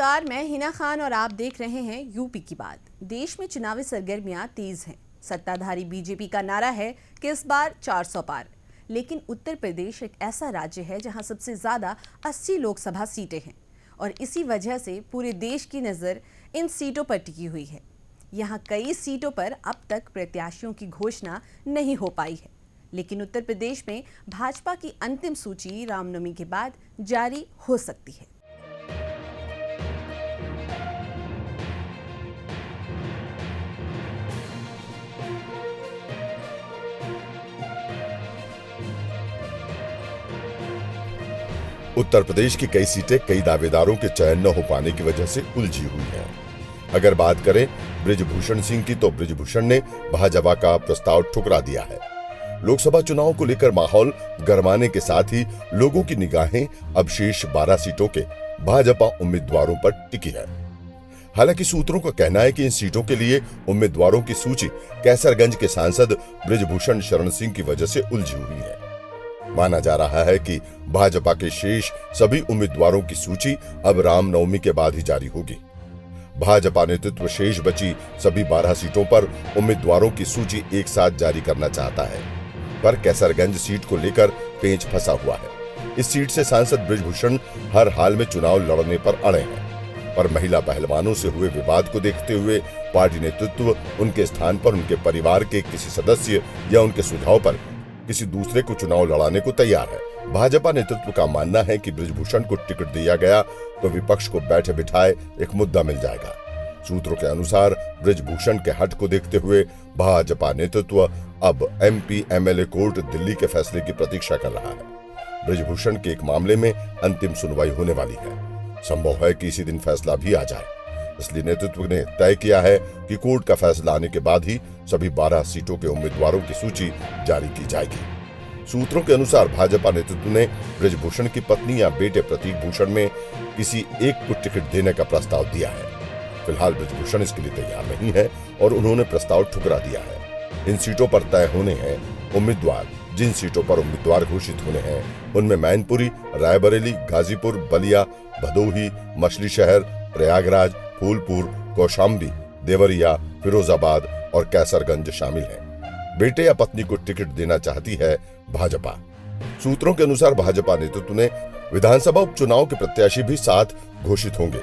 नमस्कार, मैं हिना खान और आप देख रहे हैं यूपी की बात। देश में चुनावी सरगर्मियां तेज हैं। सत्ताधारी बीजेपी का नारा है कि इस बार 400 पार। लेकिन उत्तर प्रदेश एक ऐसा राज्य है जहां सबसे ज्यादा 80 लोकसभा सीटें हैं और इसी वजह से पूरे देश की नजर इन सीटों पर टिकी हुई है। यहां कई सीटों पर अब तक प्रत्याशियों की घोषणा नहीं हो पाई है, लेकिन उत्तर प्रदेश में भाजपा की अंतिम सूची रामनवमी के बाद जारी हो सकती है। उत्तर प्रदेश की कई सीटें कई दावेदारों के चयन न हो पाने की वजह से उलझी हुई हैं। अगर बात करें बृजभूषण सिंह की, तो बृजभूषण ने भाजपा का प्रस्ताव ठुकरा दिया है। लोकसभा चुनाव को लेकर माहौल गरमाने के साथ ही लोगों की निगाहें अब शेष 12 सीटों के भाजपा उम्मीदवारों पर टिकी है। हालांकि सूत्रों का कहना है कि इन सीटों के लिए उम्मीदवारों की सूची कैसरगंज के सांसद बृजभूषण शरण सिंह की वजह से उलझी हुई है। माना जा रहा है कि भाजपा के शेष सभी उम्मीदवारों की सूची अब रामनवमी के बाद ही जारी होगी। भाजपा नेतृत्व शेष बची सभी 12 सीटों पर उम्मीदवारों की सूची एक साथ जारी करना चाहता है, पर कैसरगंज सीट को लेकर पेंच फंसा हुआ है। इस सीट से सांसद बृजभूषण हर हाल में चुनाव लड़ने पर अड़े हैं, पर महिला पहलवानों से हुए विवाद को देखते हुए पार्टी नेतृत्व उनके स्थान पर उनके परिवार के किसी सदस्य या उनके सुझाव पर किसी दूसरे को चुनाव लड़ाने को तैयार है। भाजपा नेतृत्व का मानना है कि बृजभूषण को टिकट दिया गया तो विपक्ष को बैठे बिठाए एक मुद्दा मिल जाएगा। सूत्रों के अनुसार बृजभूषण के हट को देखते हुए भाजपा नेतृत्व अब MP MLA कोर्ट दिल्ली के फैसले की प्रतीक्षा कर रहा है। बृजभूषण के एक मामले में अंतिम सुनवाई होने वाली है। संभव है कि इसी दिन फैसला भी आ जाए, इसलिए नेतृत्व ने तय किया है कि कोर्ट का फैसला आने के बाद ही सभी 12 सीटों के उम्मीदवारों की सूची जारी की जाएगी। सूत्रों के अनुसार भाजपा नेतृत्व ने बृजभूषण की पत्नी या बेटे प्रतीक भूषण में किसी एक को टिकट देने का प्रस्ताव दिया है। फिलहाल बृजभूषण इसके लिए तैयार नहीं है और उन्होंने प्रस्ताव ठुकरा दिया है। इन सीटों पर तय होने हैं उम्मीदवार। जिन सीटों पर उम्मीदवार घोषित होने हैं उनमें मैनपुरी, रायबरेली, गाजीपुर, बलिया, भदोही, मछली शहर, प्रयागराज, फूलपुर, कौशाम्बी, देवरिया, फिरोजाबाद और कैसरगंज शामिल हैं। बेटे या पत्नी को टिकट देना चाहती है भाजपा। सूत्रों के अनुसार भाजपा नेतृत्व ने विधानसभा उपचुनाव के प्रत्याशी भी साथ घोषित होंगे।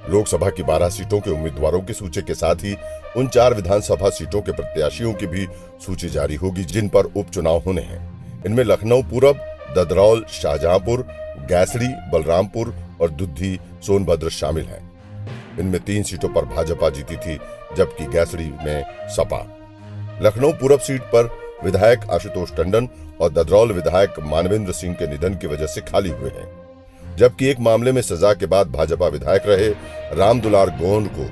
लोकसभा की 12 सीटों के उम्मीदवारों की सूची के साथ ही उन 4 विधानसभा सीटों के प्रत्याशियों की भी सूची जारी होगी जिन पर उपचुनाव होने हैं। इनमें लखनऊ पूरब, ददरौल, शाहजहांपुर, गैसड़ी, बलरामपुर और दुद्धी सोनभद्र शामिल हैं। इनमें 3 सीटों पर भाजपा जीती थी, जबकि गैसड़ी में सपा। लखनऊ पूरब सीट पर विधायक आशुतोष टंडन और ददरौल विधायक मानवेंद्र सिंह के निधन की वजह से खाली हुए हैं, जबकि एक मामले में सजा के बाद भाजपा विधायक रहे रामदुलार गोंड को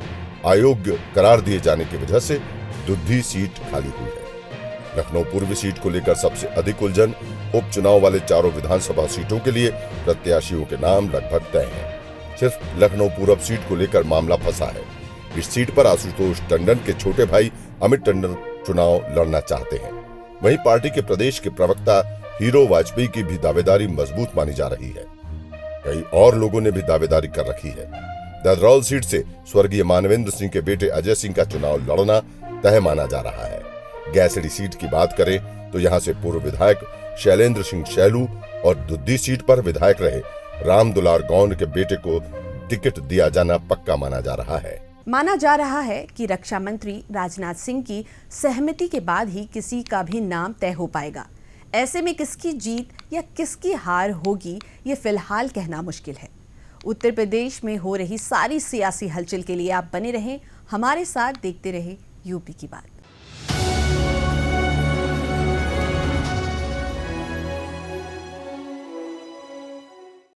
अयोग्य करार दिए जाने की वजह से दुद्धी सीट खाली हुई है। लखनऊ पूर्वी सीट को लेकर सबसे अधिक उलझन। उपचुनाव वाले चारों विधानसभा सीटों के लिए प्रत्याशियों के नाम लगभग तय हैं। सिर्फ लखनऊ पूरब सीट को लेकर मामला फंसा है। इस सीट पर आशुतोष टंडन के छोटे भाई अमित टंडन चुनाव लड़ना चाहते हैं। वहीं पार्टी के प्रदेश के प्रवक्ता हीरो वाजपेयी की भी दावेदारी मजबूत मानी जा रही है। कई और लोगों ने भी दावेदारी कर रखी है। ददरौल सीट से स्वर्गीय मानवेंद्र सिंह के बेटे अजय सिंह का चुनाव लड़ना तय माना जा रहा है। गैसड़ी सीट की बात करें तो यहाँ से पूर्व विधायक शैलेंद्र सिंह शैलू और दुद्धी सीट पर विधायक रहे रामदुलार गौंड के बेटे को टिकट दिया जाना पक्का माना जा रहा है। माना जा रहा है कि रक्षा मंत्री राजनाथ सिंह की सहमति के बाद ही किसी का भी नाम तय हो पाएगा। ऐसे में किसकी जीत या किसकी हार होगी, ये फिलहाल कहना मुश्किल है। उत्तर प्रदेश में हो रही सारी सियासी हलचल के लिए आप बने रहें हमारे साथ, देखते रहे यूपी की बात।